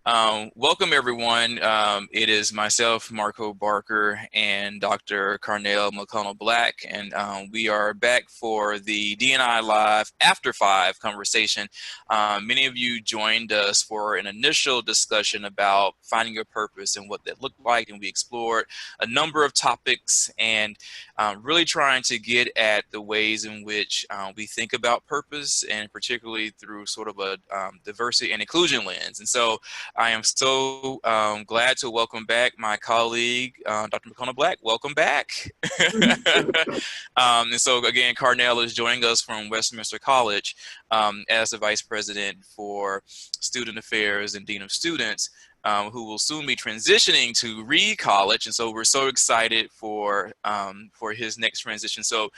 Welcome, everyone. It is myself, Marco Barker, and Dr. Carnell McConnell-Black, and we are back for the D&I Live After 5 conversation. Many of you joined us for an initial discussion about finding your purpose and what that looked like, and we explored a number of topics and really trying to get at the ways in which we think about purpose, and particularly through sort of a diversity and inclusion lens. And so I am so glad to welcome back my colleague, Dr. McConnell-Black. Welcome back. And so again, Carnell is joining us from Westminster College as the Vice President for Student Affairs and Dean of Students, who will soon be transitioning to Reed College. And so we're so excited for his next transition. So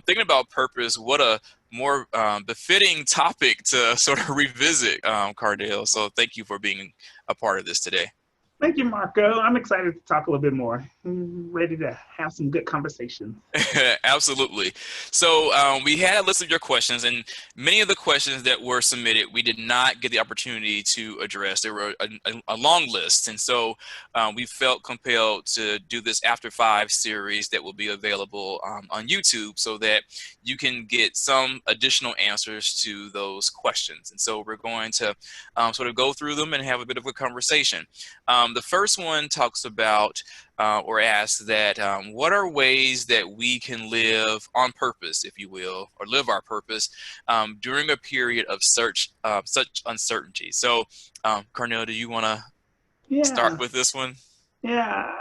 thinking about purpose, what a more befitting topic to sort of revisit, Cardale. So thank you for being a part of this today. Thank you, Marco. I'm excited to talk a little bit more. I'm ready to have some good conversations. Absolutely. So we had a list of your questions, and many of the questions that were submitted, we did not get the opportunity to address. There were a long list, and so we felt compelled to do this After 5 series that will be available on YouTube so that you can get some additional answers to those questions. And so we're going to sort of go through them and have a bit of a conversation. The first one talks about or asks that what are ways that we can live on purpose, if you will, or live our purpose during a period of such uncertainty. So, Carnell, do you want to start with this one? Yeah,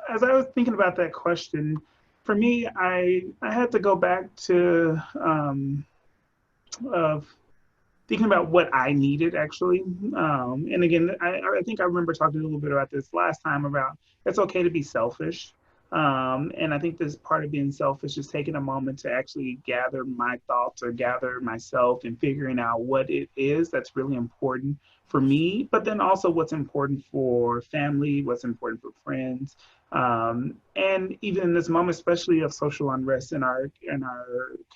as I was thinking about that question, for me, I had to go back to thinking about what I needed, actually. And again, I think I remember talking a little bit about this last time about it's okay to be selfish. And I think this part of being selfish is taking a moment to actually gather my thoughts or gather myself and figuring out what it is that's really important for me, but then also what's important for family, what's important for friends. And even in this moment, especially of social unrest in our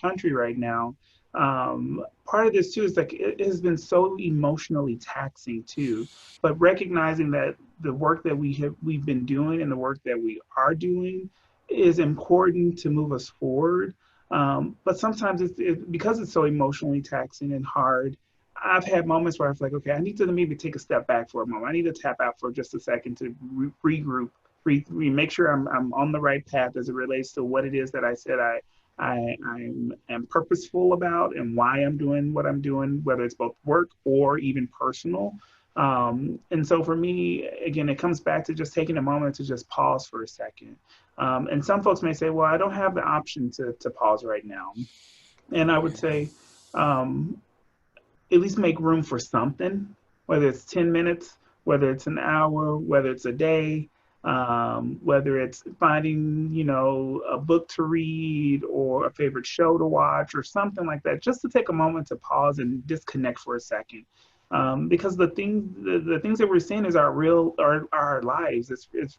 country right now, part of this too is like it has been so emotionally taxing too, but recognizing that the work that we've been doing and the work that we are doing is important to move us forward. But sometimes because it's so emotionally taxing and hard. I've had moments where I was like, okay, I need to maybe take a step back for a moment. I need to tap out for just a second to regroup, make sure I'm on the right path as it relates to what it is that I said I am purposeful about and why I'm doing what I'm doing, whether it's both work or even personal. And so for me, again, it comes back to just taking a moment to just pause for a second. And some folks may say, well, I don't have the option to pause right now. And I would say, at least make room for something, whether it's 10 minutes, whether it's an hour, whether it's a day, whether it's finding, a book to read or a favorite show to watch or something like that, just to take a moment to pause and disconnect for a second. Because the things that we're seeing is our lives.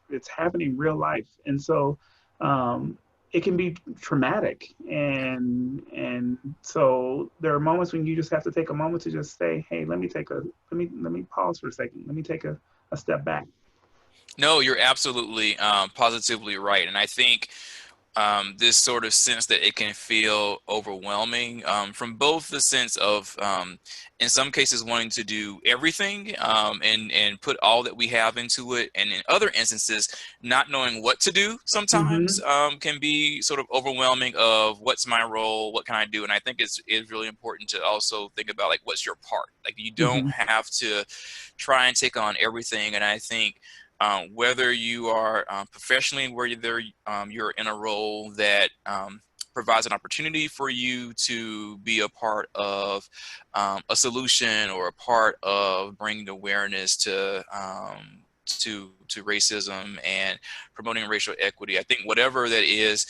It's happening real life. And so it can be traumatic. And so there are moments when you just have to take a moment to just say, hey, let me pause for a second. Let me take a step back. No, you're absolutely positively right. And I think this sort of sense that it can feel overwhelming from both the sense of, in some cases, wanting to do everything and put all that we have into it. And in other instances, not knowing what to do sometimes can be sort of overwhelming of what's my role, what can I do? And I think it's really important to also think about, like, what's your part? Like, you don't have to try and take on everything. And I think whether you are professionally, whether you're in a role that provides an opportunity for you to be a part of a solution or a part of bringing awareness to racism and promoting racial equity. I think whatever that is,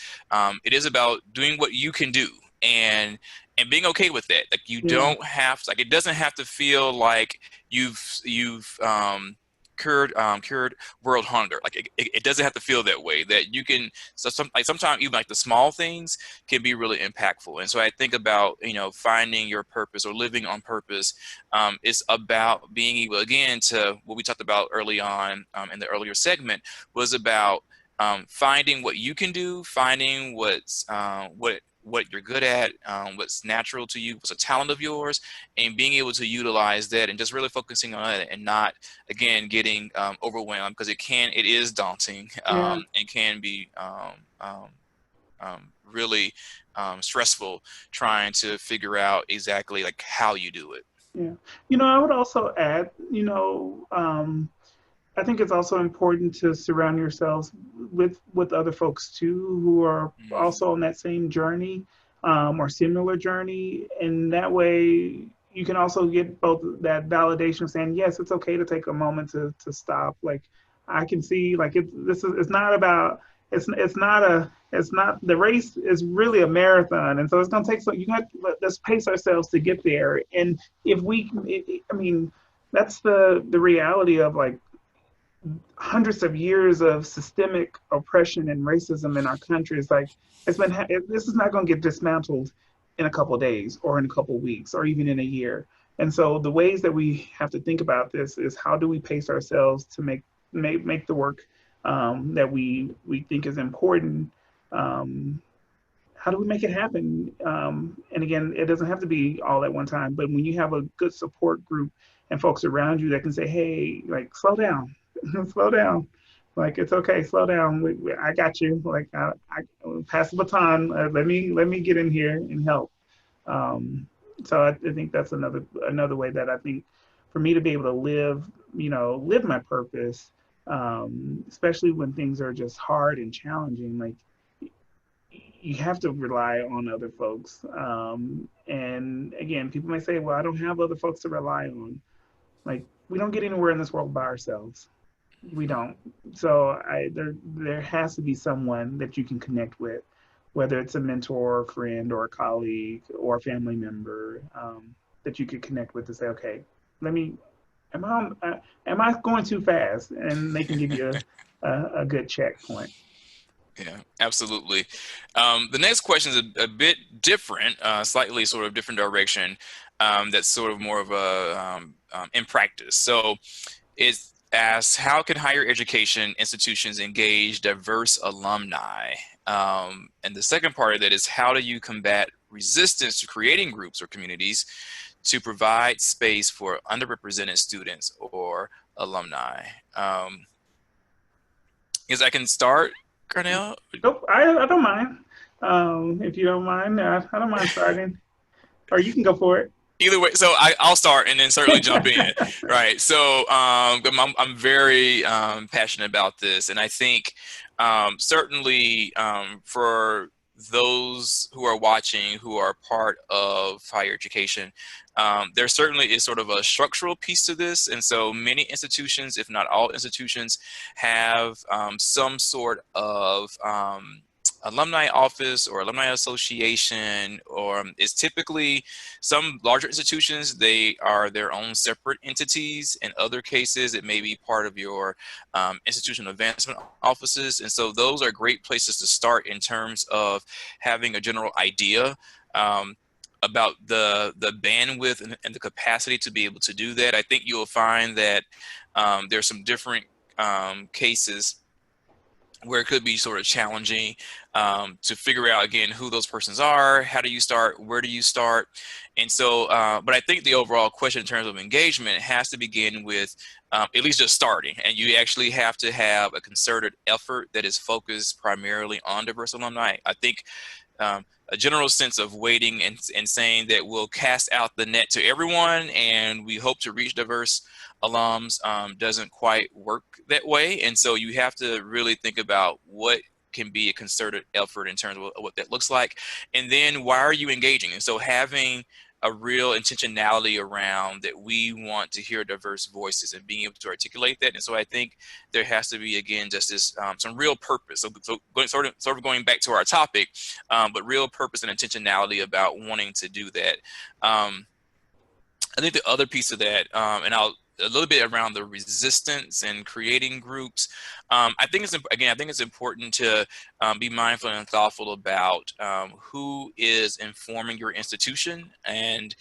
it is about doing what you can do and being okay with that. Like, you don't have to, like, it doesn't have to feel like you've cured world hunger. Like it doesn't have to feel that way. That you can, so sometimes even like the small things can be really impactful. And so I think about, finding your purpose or living on purpose. It's about being able, again, to what we talked about early on in the earlier segment, was about finding what you can do, finding what you're good at, what's natural to you, what's a talent of yours, and being able to utilize that, and just really focusing on it, and not, again, getting overwhelmed, because it is daunting, Yeah. and can be really stressful, trying to figure out exactly like how you do it. Yeah. I would also add, I think it's also important to surround yourselves with other folks too who are Mm, also on that same journey, or similar journey, and that way you can also get both that validation saying yes, it's okay to take a moment to stop. Like I can see, like it's not about it's not the race is really a marathon, and so it's going to take, so you got, let's pace ourselves to get there. And if we, I mean, that's the reality of like hundreds of years of systemic oppression and racism in our country. Is like this is not going to get dismantled in a couple of days or in a couple of weeks or even in a year. And so the ways that we have to think about this is how do we pace ourselves to make the work that we think is important. Um, how do we make it happen? And again, it doesn't have to be all at one time, but when you have a good support group and folks around you that can say, hey, like, slow down, slow down. Like, it's okay, slow down. I got you. Like, I pass the baton. Let me get in here and help. Um, so I think that's another way that I think for me to be able to live my purpose, especially when things are just hard and challenging. Like you have to rely on other folks. And again, people may say, well, I don't have other folks to rely on. Like, we don't get anywhere in this world by ourselves. We don't. So there has to be someone that you can connect with, whether it's a mentor, or friend, or a colleague, or a family member, that you could connect with to say, okay, let me, am I going too fast? And they can give you a good checkpoint. yeah, absolutely. The next question is a bit different, slightly sort of different direction. That's sort of more of a in practice. So it asks, how can higher education institutions engage diverse alumni? And the second part of that is, how do you combat resistance to creating groups or communities to provide space for underrepresented students or alumni? Guess I can start, Cornell. Nope, I don't mind. If you don't mind, I don't mind starting, or you can go for it. Either way, so I'll start and then certainly jump in. Right. So I'm very passionate about this. And I think certainly for those who are watching, who are part of higher education, there certainly is sort of a structural piece to this. And so many institutions, if not all institutions, have some sort of alumni office or alumni association, or is typically, some larger institutions, they are their own separate entities. In other cases, it may be part of your institutional advancement offices. And so those are great places to start in terms of having a general idea about the bandwidth and the capacity to be able to do that. I think you'll find that there's some different cases where it could be sort of challenging to figure out, again, who those persons are, how do you start, where do you start. And so, but I think the overall question in terms of engagement has to begin with at least just starting. And you actually have to have a concerted effort that is focused primarily on diverse alumni. I think a general sense of waiting and saying that we'll cast out the net to everyone and we hope to reach diverse alums doesn't quite work that way. And so you have to really think about what can be a concerted effort in terms of what that looks like. And then why are you engaging? And so having a real intentionality around that, we want to hear diverse voices and being able to articulate that. And so I think there has to be, again, just this some real purpose. So sort of going back to our topic, but real purpose and intentionality about wanting to do that. I think the other piece of that, and I'll a little bit around the resistance and creating groups. I think I think it's important to be mindful and thoughtful about who is informing your institution, and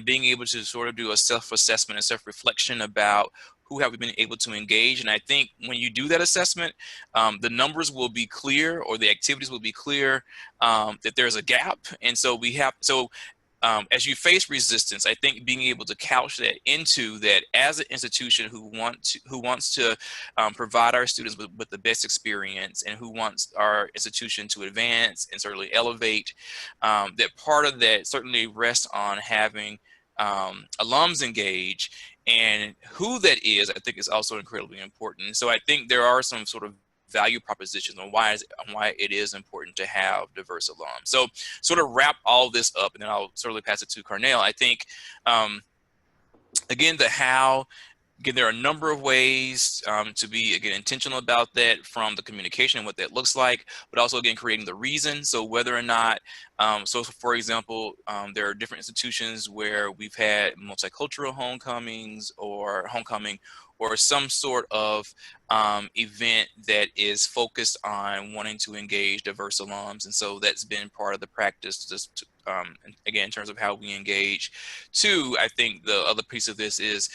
being able to sort of do a self-assessment and self-reflection about who have we been able to engage. And I think when you do that assessment, the numbers will be clear, or the activities will be clear, that there's a gap. And so as you face resistance, I think being able to couch that into that as an institution who wants to provide our students with the best experience, and who wants our institution to advance and certainly elevate, that part of that certainly rests on having alums engage. And who that is, I think, is also incredibly important. So I think there are some sort of value propositions on why it is important to have diverse alums. So sort of wrap all this up, and then I'll certainly pass it to Carnell. I think, again, the how. Again, there are a number of ways to be, again, intentional about that, from the communication and what that looks like, but also, again, creating the reason. So whether or not, so for example, there are different institutions where we've had multicultural homecoming, or some sort of event that is focused on wanting to engage diverse alums. And so that's been part of the practice, just again, in terms of how we engage. Two, I think the other piece of this is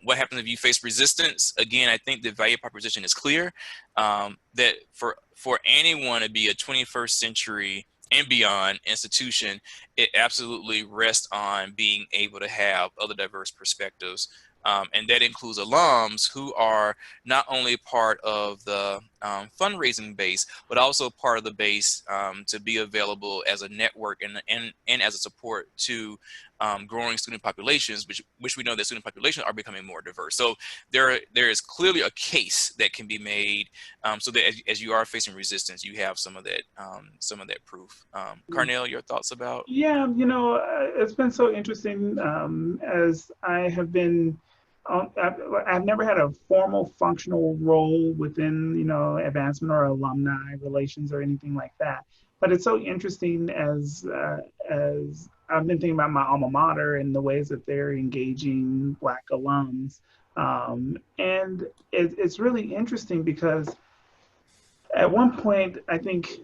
what happens if you face resistance. Again, I think the value proposition is clear, that for anyone to be a 21st century and beyond institution, it absolutely rests on being able to have other diverse perspectives. And that includes alums who are not only part of the fundraising base, but also part of the base to be available as a network and as a support to growing student populations, which we know that student populations are becoming more diverse. So there is clearly a case that can be made, so that as you are facing resistance, you have some of that proof. Carnell, your thoughts about? Yeah, it's been so interesting, as I have been. I've never had a formal functional role within, advancement or alumni relations or anything like that. But it's so interesting as I've been thinking about my alma mater and the ways that they're engaging Black alums. And it's really interesting because at one point, I think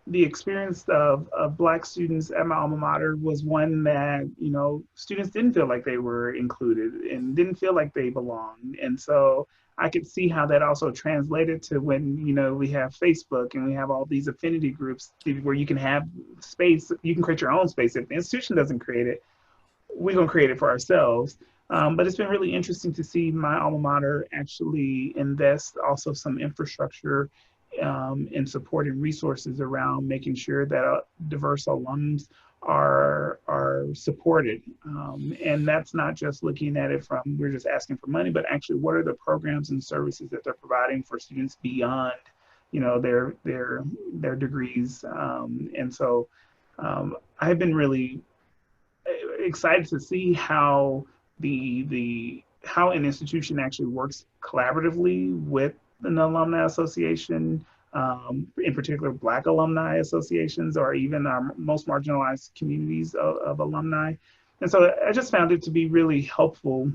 the experience of Black students at my alma mater was one that, students didn't feel like they were included and didn't feel like they belonged. And so I could see how that also translated to when, we have Facebook and we have all these affinity groups where you can have space, you can create your own space. If the institution doesn't create it, we're going to create it for ourselves. But it's been really interesting to see my alma mater actually invest also some infrastructure in supporting resources around making sure that diverse alums are supported. And that's not just looking at it from we're just asking for money, but actually what are the programs and services that they're providing for students beyond, their degrees. And so I've been really excited to see how how an institution actually works collaboratively with an alumni association, in particular Black alumni associations, or even our most marginalized communities of alumni. And so I just found it to be really helpful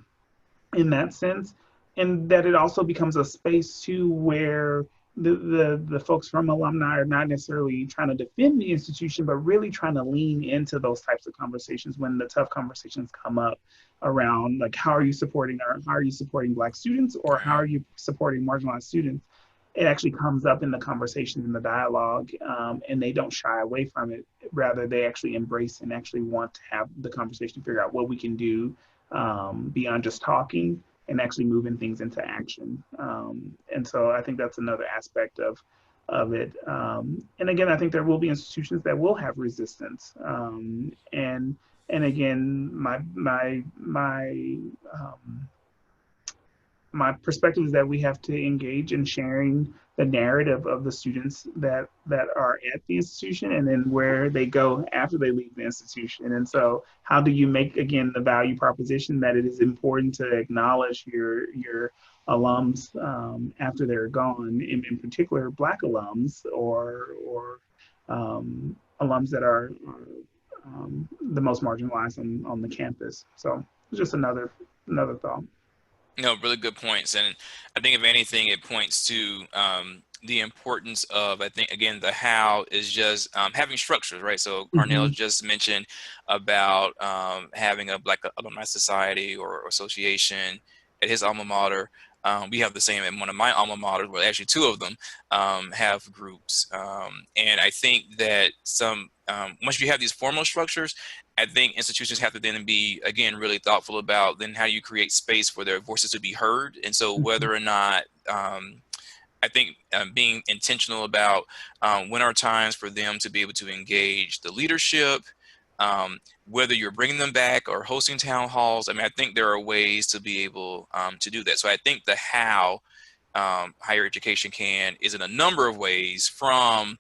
in that sense, and that it also becomes a space too where the folks from alumni are not necessarily trying to defend the institution, but really trying to lean into those types of conversations when the tough conversations come up around, like, how are you supporting Black students, or how are you supporting marginalized students? It actually comes up in the conversation, in the dialogue, and they don't shy away from it. Rather, they actually embrace and actually want to have the conversation to figure out what we can do beyond just talking, and actually moving things into action. And so I think that's another aspect of it. And again, I think there will be institutions that will have resistance. And again, my perspective is that we have to engage in sharing the narrative of the students that are at the institution, and then where they go after they leave the institution. And so how do you make, again, the value proposition that it is important to acknowledge your alums after they're gone, in particular Black alums, or alums that are the most marginalized on the campus. So it's just another another thought. No, really good points. And I think if anything, it points to the importance of, I think, again, the how is just having structures, right? So Carnell Mm-hmm. just mentioned about having a Black Alumni Society or association at his alma mater. We have the same in one of my alma maters, well, actually two of them have groups. And I think that once you have these formal structures, I think institutions have to then be, again, really thoughtful about then how you create space for their voices to be heard. And so whether or not, I think being intentional about when are times for them to be able to engage the leadership, whether you're bringing them back or hosting town halls. I mean, I think there are ways to be able to do that. So I think the how higher education can is in a number of ways, from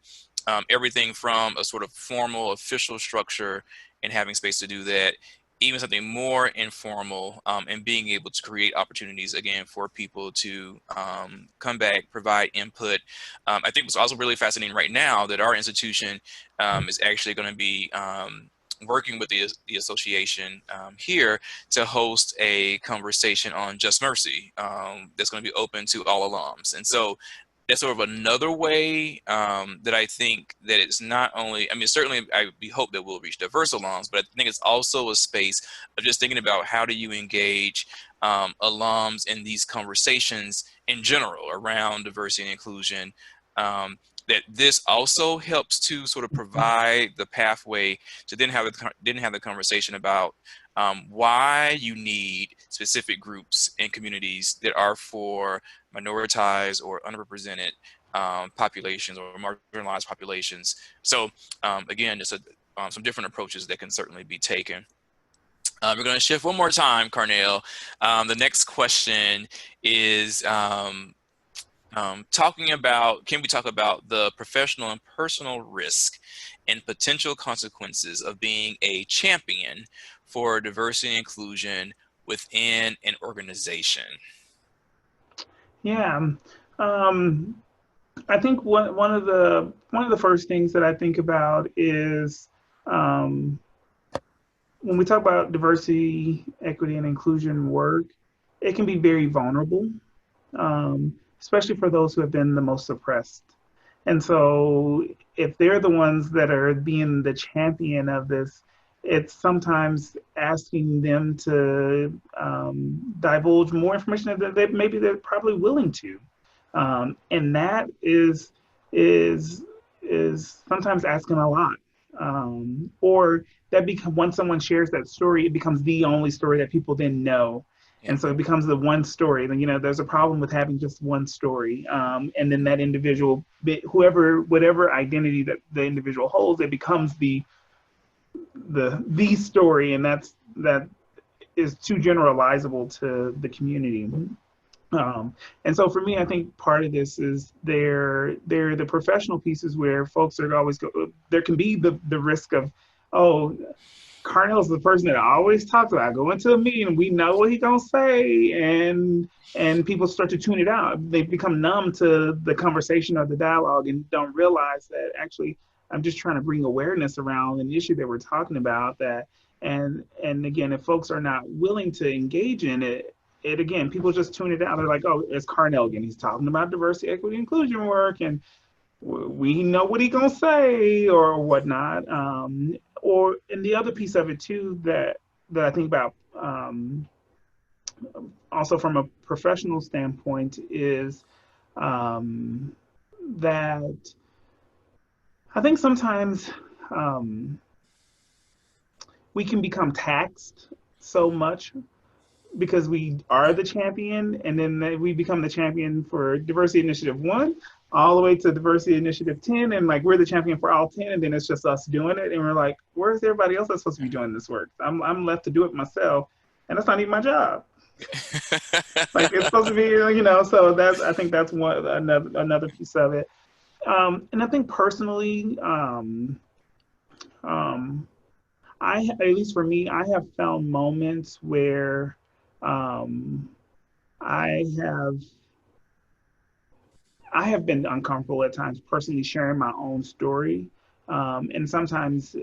everything from a sort of formal official structure and having space to do that, even something more informal, and being able to create opportunities again for people to come back, provide input. I think what's also really fascinating right now that our institution is actually going to be working with the association here to host a conversation on just mercy that's going to be open to all alums. And so that's sort of another way that I think that it's not only, I mean, certainly we hope that we'll reach diverse alums, but I think it's also a space of just thinking about how do you engage alums in these conversations in general around diversity and inclusion. That this also helps to sort of provide the pathway to then have the conversation about why you need specific groups and communities that are for minoritized or underrepresented populations or marginalized populations. So again, just some different approaches that can certainly be taken. We're going to shift one more time, Carnell. The next question is talking about, can we talk about the professional and personal risk and potential consequences of being a champion for diversity and inclusion within an organization? Yeah. Um, I think one of the first things that I think about is um, when we talk about diversity, equity, and inclusion work, it can be very vulnerable, especially for those who have been the most suppressed. And so, if they're the ones that are being the champion of this, it's sometimes asking them to divulge more information that maybe they're probably willing to, and that is is sometimes asking a lot. Or that become once someone shares that story, it becomes the only story that people then know, Yeah. and so it becomes the one story. Then there's a problem with having just one story, and then that individual, whoever, whatever identity that the individual holds, it becomes the story, and that is too generalizable to the community. And so for me, I think part of this is they're the professional pieces where folks are always there can be the risk of, oh, Carnell's the person that I always talks about. I go into a meeting and we know what he's gonna say, and people start to tune it out. They become numb to the conversation or the dialogue and don't realize that actually I'm just trying to bring awareness around an issue that we're talking about. That and again, if folks are not willing to engage in it, again, people just tune it out. They're like, oh, it's Carnell again. He's talking about diversity, equity, inclusion work, and we know what he's gonna say or whatnot. Or and the other piece of it too that I think about, also from a professional standpoint, is that I think sometimes we can become taxed so much because we are the champion, and then we become the champion for diversity initiative 1 all the way to diversity initiative 10, and like we're the champion for all 10, and then it's just us doing it, and we're like, where's everybody else that's supposed to be doing this work? I'm left to do it myself, and that's not even my job. Like it's supposed to be, so that's, I think that's one another piece of it. And I think personally, at least for me, I have found moments where um, I have I have been uncomfortable at times personally sharing my own story, and sometimes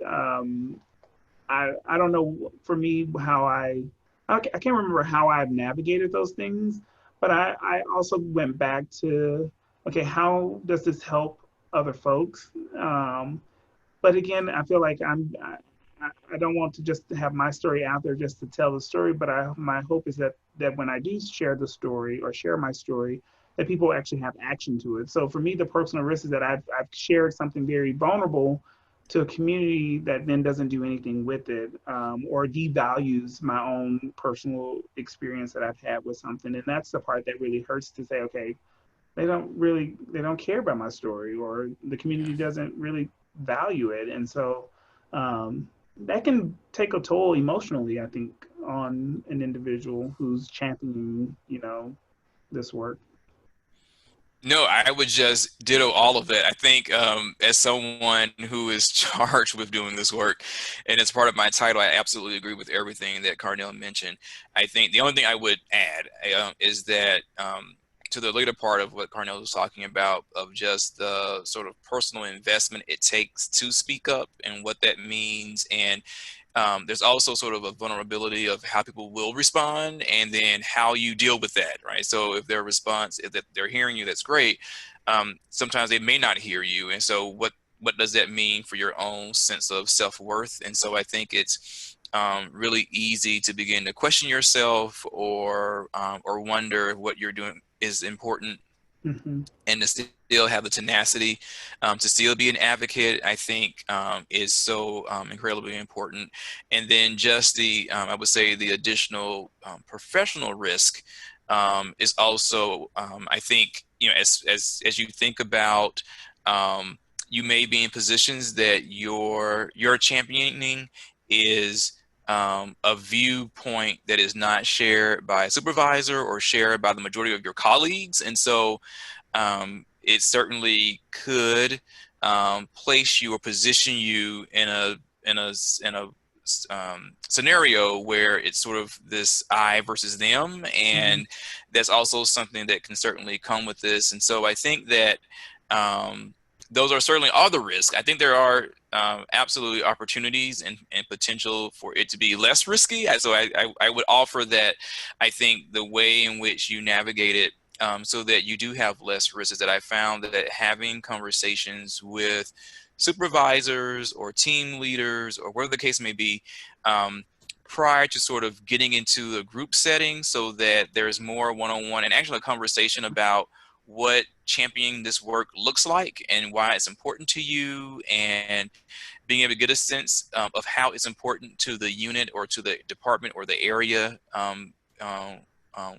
I don't know, for me, how I I can't remember how I've navigated those things, but I also went back to, okay, how does this help other folks? But again, I feel like I don't want to just have my story out there just to tell the story, but my hope is that when I do share the story or share my story, that people actually have action to it. So for me, the personal risk is that I've shared something very vulnerable to a community that then doesn't do anything with it, or devalues my own personal experience that I've had with something. And that's the part that really hurts, to say, okay, they don't care about my story, or the community doesn't really value it. And so that can take a toll emotionally, I think, on an individual who's championing, this work. No, I would just ditto all of that. I think as someone who is charged with doing this work, and it's part of my title, I absolutely agree with everything that Carnell mentioned. I think the only thing I would add is that to the later part of what Carnell was talking about, of just the sort of personal investment it takes to speak up and what that means. And there's also sort of a vulnerability of how people will respond and then how you deal with that, right? So if their response is that they're hearing you, that's great. Sometimes they may not hear you. And so what does that mean for your own sense of self-worth? And so I think it's really easy to begin to question yourself, or wonder if what you're doing is important, Mm-hmm. and to still have the tenacity to still be an advocate, I think is so incredibly important. And then just I would say the additional professional risk is also, I think, as you think about, you may be in positions that your championing is a viewpoint that is not shared by a supervisor or shared by the majority of your colleagues. And so it certainly could place you or position you in a scenario where it's sort of this I versus them, Mm-hmm. and that's also something that can certainly come with this. And so I think that um, those are certainly all the risks. I think there are absolutely opportunities and potential for it to be less risky. So I would offer that I think the way in which you navigate it, so that you do have less risks, is that I found that having conversations with supervisors or team leaders or whatever the case may be, um, prior to sort of getting into a group setting, so that there's more one-on-one and actually a conversation about what championing this work looks like and why it's important to you, and being able to get a sense of how it's important to the unit or to the department or the area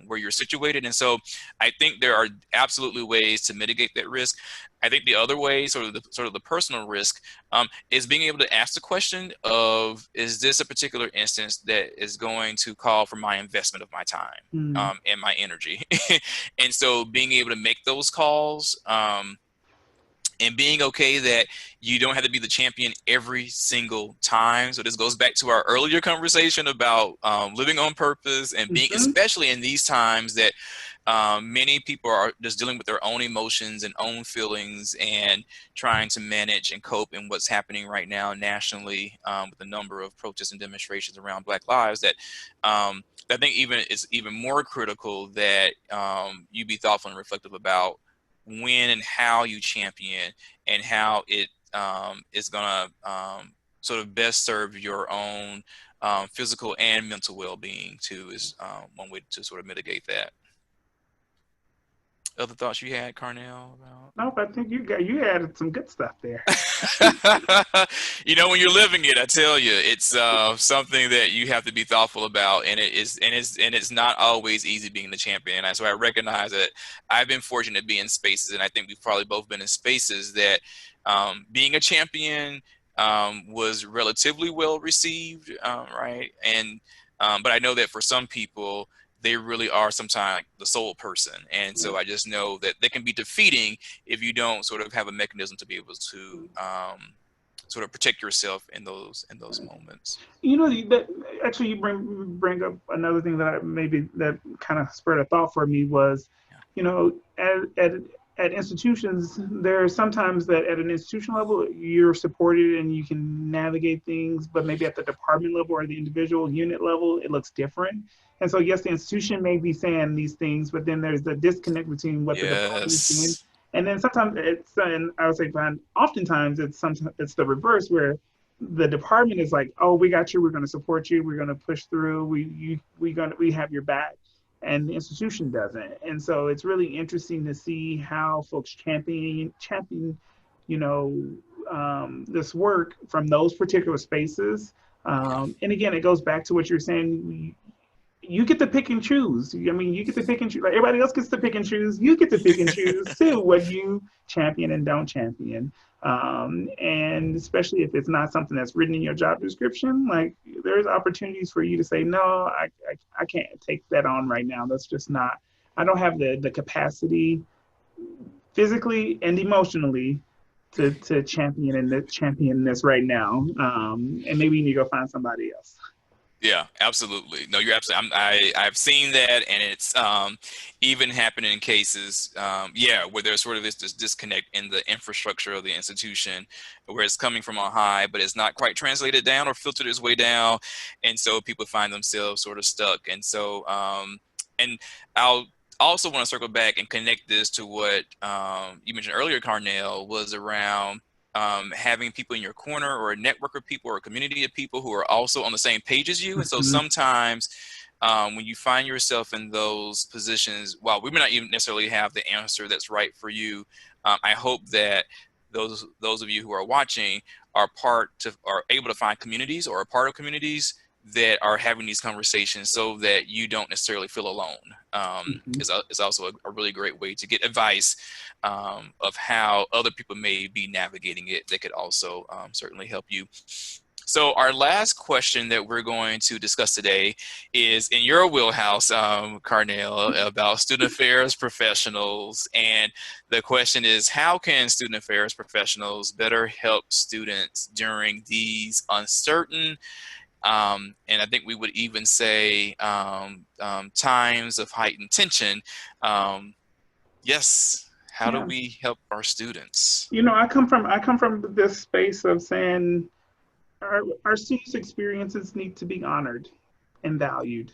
where you're situated. And so I think there are absolutely ways to mitigate that risk. I think the other way, sort of the personal risk, is being able to ask the question of, is this a particular instance that is going to call for my investment of my time Mm-hmm. and my energy? And so being able to make those calls, and being okay that you don't have to be the champion every single time. So this goes back to our earlier conversation about living on purpose, and being, Mm-hmm. especially in these times that many people are just dealing with their own emotions and own feelings, and trying to manage and cope in what's happening right now nationally, with a number of protests and demonstrations around Black lives. That I think it's even more critical that you be thoughtful and reflective about when and how you champion, and how it is going to sort of best serve your own physical and mental well-being too, is one way to sort of mitigate that. Other thoughts you had, Carnell, about? Nope, I think you added some good stuff there. When you're living it, I tell you, it's something that you have to be thoughtful about, and it's not always easy being the champion. And so I recognize that I've been fortunate to be in spaces, and I think we've probably both been in spaces that being a champion was relatively well received, right? And but I know that for some people, they really are sometimes like the sole person. And so I just know that they can be defeating if you don't sort of have a mechanism to be able to sort of protect yourself in those moments. That actually, you bring up another thing that maybe that kind of spurred a thought for me was, Yeah. you know, at at institutions, there are sometimes that at an institution level, you're supported and you can navigate things, but maybe at the department level or the individual unit level, it looks different. And so, yes, the institution may be saying these things, but then there's the disconnect between what the department is doing. Yes. And then sometimes it's, and I would say, oftentimes it's the reverse where the department is like, oh, we got you, we're going to support you, we're going to push through, we have your back, and the institution doesn't. And so it's really interesting to see how folks champion, this work from those particular spaces. Yeah. And again, it goes back to what you're saying. You get to pick and choose. I mean, you get to pick and choose. Like everybody else gets to pick and choose. You get to pick and choose too what you champion and don't champion. And especially if it's not something that's written in your job description, like there's opportunities for you to say, no, I can't take that on right now. That's just not, I don't have the capacity physically and emotionally to champion this right now. And maybe you need to go find somebody else. Yeah, absolutely. No, you're absolutely. I've seen that, and it's even happening in cases, where there's sort of this disconnect in the infrastructure of the institution, where it's coming from on high, but it's not quite translated down or filtered its way down, and so people find themselves sort of stuck. And so, and I'll also want to circle back and connect this to what you mentioned earlier, Carnell, was around having people in your corner or a network of people or a community of people who are also on the same page as you. And so sometimes when you find yourself in those positions, while we may not even necessarily have the answer that's right for you, I hope that those of you who are watching are able to find communities or a part of communities that are having these conversations so that you don't necessarily feel alone. Is also a really great way to get advice of how other people may be navigating it that could also certainly help you. So our last question that we're going to discuss today is in your wheelhouse, Carnell, about student affairs professionals. And the question is, how can student affairs professionals better help students during these uncertain and I think we would even say times of heightened tension? Yes. How do Yeah. we help our students? I come from this space of saying our students' experiences need to be honored and valued.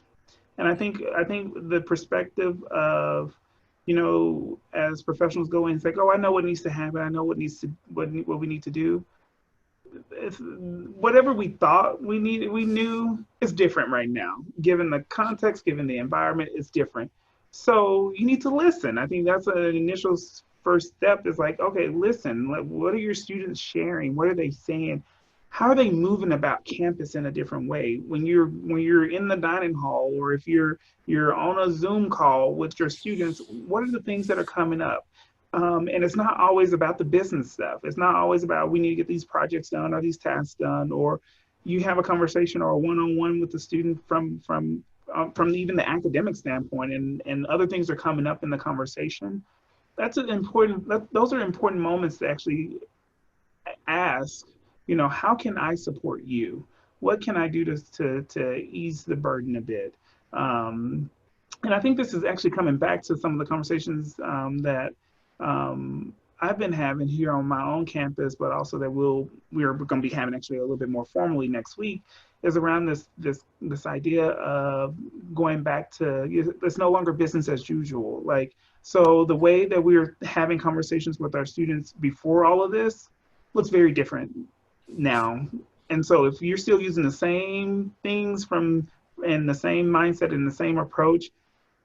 And I think the perspective of, as professionals go in and say, oh, I know what needs to happen, I know what we need to do. Whatever we thought we knew is different right now. Given the context, given the environment, it's different. So you need to listen. I think that's an initial first step is like, okay, listen, what are your students sharing? What are they saying? How are they moving about campus in a different way? When you're in the dining hall, or if you're on a Zoom call with your students, what are the things that are coming up? And it's not always about the business stuff. It's not always about we need to get these projects done or these tasks done, or you have a conversation or a one-on-one with the student from even the academic standpoint, and other things are coming up in the conversation. Those are important moments to actually ask, how can I support you? What can I do to ease the burden a bit? And I think this is actually coming back to some of the conversations that I've been having here on my own campus, but also that we're going to be having actually a little bit more formally next week, is around this idea of going back to, it's no longer business as usual. Like, so the way that we're having conversations with our students before all of this looks very different now. And so if you're still using the same things and the same mindset and the same approach,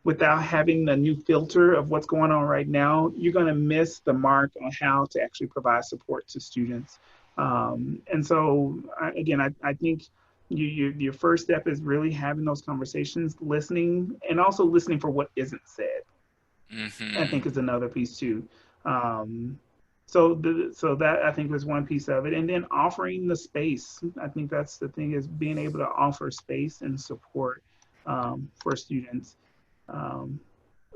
without having the new filter of what's going on right now, you're going to miss the mark on how to actually provide support to students. And so, I think your first step is really having those conversations, listening, and also listening for what isn't said. I think is another piece too. So that I think was one piece of it, and then offering the space. I think that's the thing, is being able to offer space and support for students.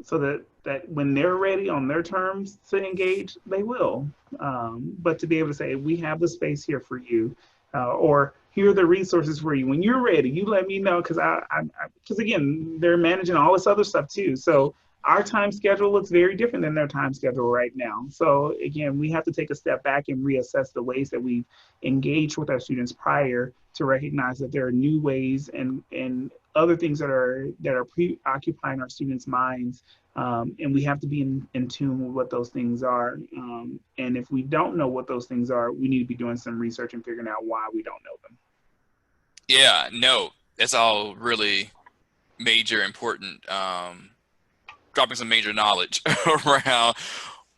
So that when they're ready on their terms to engage, they will. But to be able to say, we have the space here for you, or here are the resources for you. When you're ready, you let me know, because again, they're managing all this other stuff too. So our time schedule looks very different than their time schedule right now. So again, we have to take a step back and reassess the ways that we've engaged with our students prior to recognize that there are new ways and other things that are preoccupying our students' minds. And we have to be in tune with what those things are. And if we don't know what those things are, we need to be doing some research and figuring out why we don't know them. Yeah, no, that's all really major, important, dropping some major knowledge around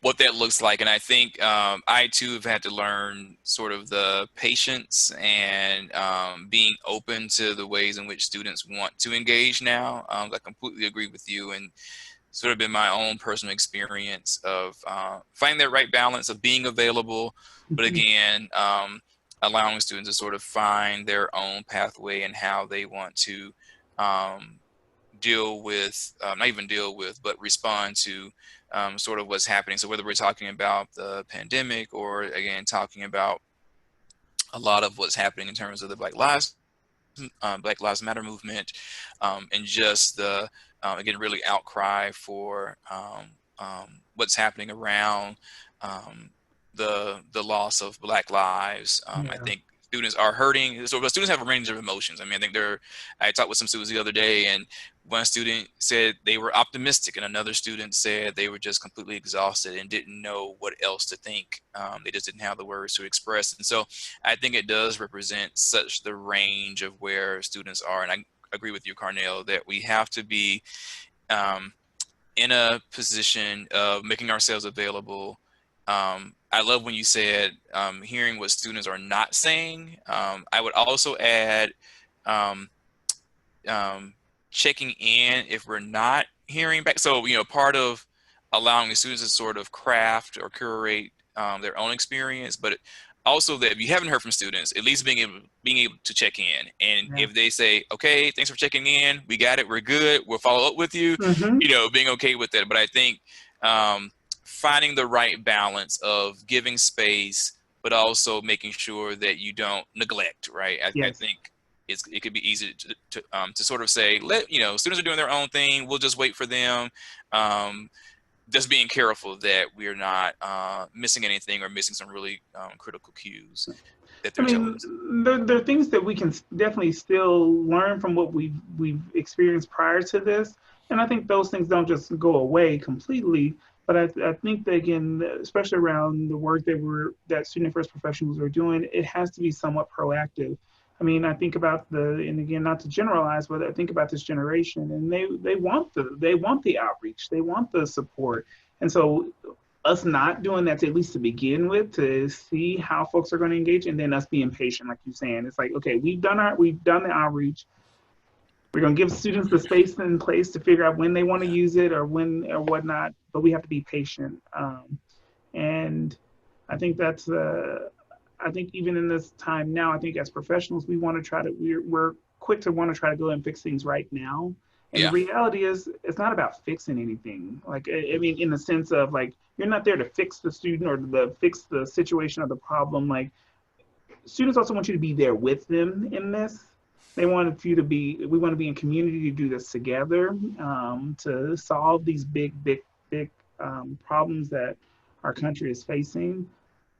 what that looks like. And I think I too have had to learn sort of the patience and being open to the ways in which students want to engage now. I completely agree with you, and sort of been my own personal experience of finding that right balance of being available, but again, allowing students to sort of find their own pathway and how they want to deal with, not even deal with, but respond to sort of what's happening. So whether we're talking about the pandemic or again, talking about a lot of what's happening in terms of the Black Lives Matter movement, and just the, again, really outcry for what's happening around the loss of Black lives. I think students are hurting. So students have a range of emotions. I mean, I talked with some students the other day, and one student said they were optimistic, and another student said they were just completely exhausted and didn't know what else to think. They just didn't have the words to express. And so I think it does represent such the range of where students are. And I agree with you, Carnell, that we have to be in a position of making ourselves available. I love when you said hearing what students are not saying. I would also add checking in if we're not hearing back. So, part of allowing the students to sort of craft or curate their own experience, but also that if you haven't heard from students, at least being able to check in. And if they say, okay, thanks for checking in, we got it, we're good, we'll follow up with you, being okay with that. But I think finding the right balance of giving space, but also making sure that you don't neglect, right? I think it could be easy to sort of say, students are doing their own thing, we'll just wait for them. Just being careful that we're not missing anything or missing some really critical cues that they're telling us. There are things that we can definitely still learn from what we've experienced prior to this, and I think those things don't just go away completely. But I think that, again, especially around the work that student first professionals are doing, it has to be somewhat proactive. I mean, I think about and again, not to generalize, but I think about this generation, and they want the outreach, they want the support, and so us not doing that, to at least to begin with, to see how folks are going to engage, and then us being patient, like you're saying, it's like, okay, we've done the outreach. We're going to give students the space and place to figure out when they want to use it or whatnot, but we have to be patient. And I think I think even in this time now, I think as professionals, we're quick to want to try to go and fix things right now. And the reality is, it's not about fixing anything. Like, I mean, in the sense of, like, you're not there to fix the student or to fix the situation or the problem. Like, students also want you to be there with them in this. We want to be in community to do this together, to solve these big problems that our country is facing.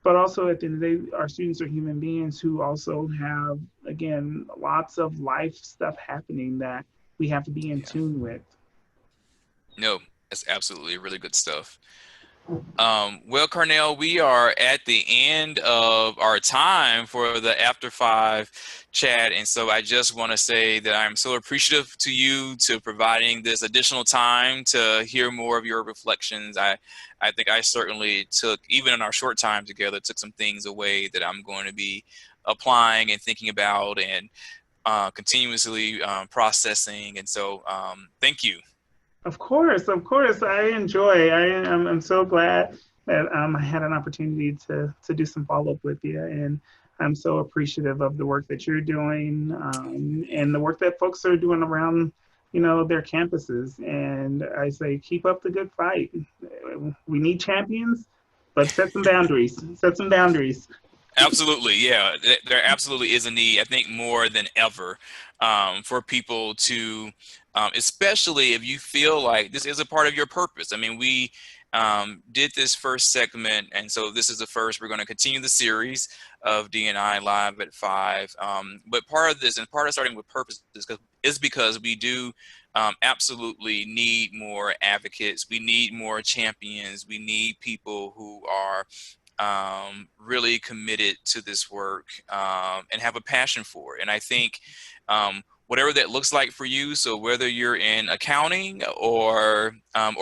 But also, at the end of the day, our students are human beings who also have, again, lots of life stuff happening that we have to be in tune with. No, that's absolutely really good stuff. Well, Carnell, we are at the end of our time for the After 5 chat. And so I just want to say that I'm so appreciative to you to providing this additional time to hear more of your reflections. I think I certainly took, even in our short time together, took some things away that I'm going to be applying and thinking about and continuously processing. And so thank you. Of course. I'm so glad that I had an opportunity to do some follow-up with you. And I'm so appreciative of the work that you're doing, and the work that folks are doing around, their campuses. And I say, keep up the good fight. We need champions, but set some boundaries. Absolutely. Yeah, there absolutely is a need, I think more than ever, for people to especially if you feel like this is a part of your purpose. I mean, we did this first segment, and so this is the first. We're going to continue the series of D&I Live at 5. But part of this, and part of starting with purpose, is because we do absolutely need more advocates. We need more champions. We need people who are really committed to this work and have a passion for it. And I think whatever that looks like for you, so whether you're in accounting or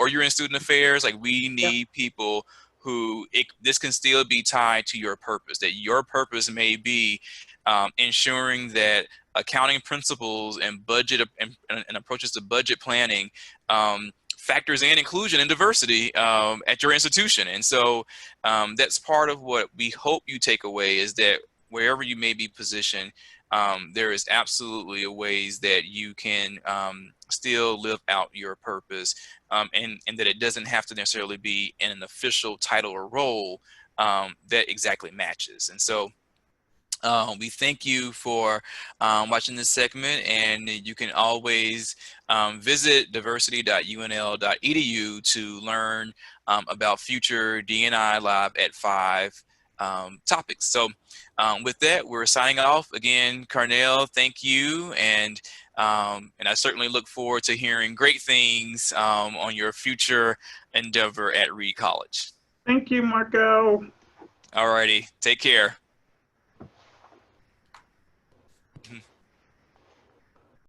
you're in student affairs, like we Yeah. need people who this can still be tied to your purpose, that your purpose may be ensuring that accounting principles and budget and approaches to budget planning factors in inclusion and diversity at your institution. And so that's part of what we hope you take away, is that wherever you may be positioned, there is absolutely a ways that you can still live out your purpose, and that it doesn't have to necessarily be in an official title or role that exactly matches. And so we thank you for watching this segment, and you can always visit diversity.unl.edu to learn about future D&I Live at 5 topics. So with that, we're signing off. Again, Carnell, thank you, and I certainly look forward to hearing great things on your future endeavor at Reed College. Thank you, Marco. Alrighty, take care.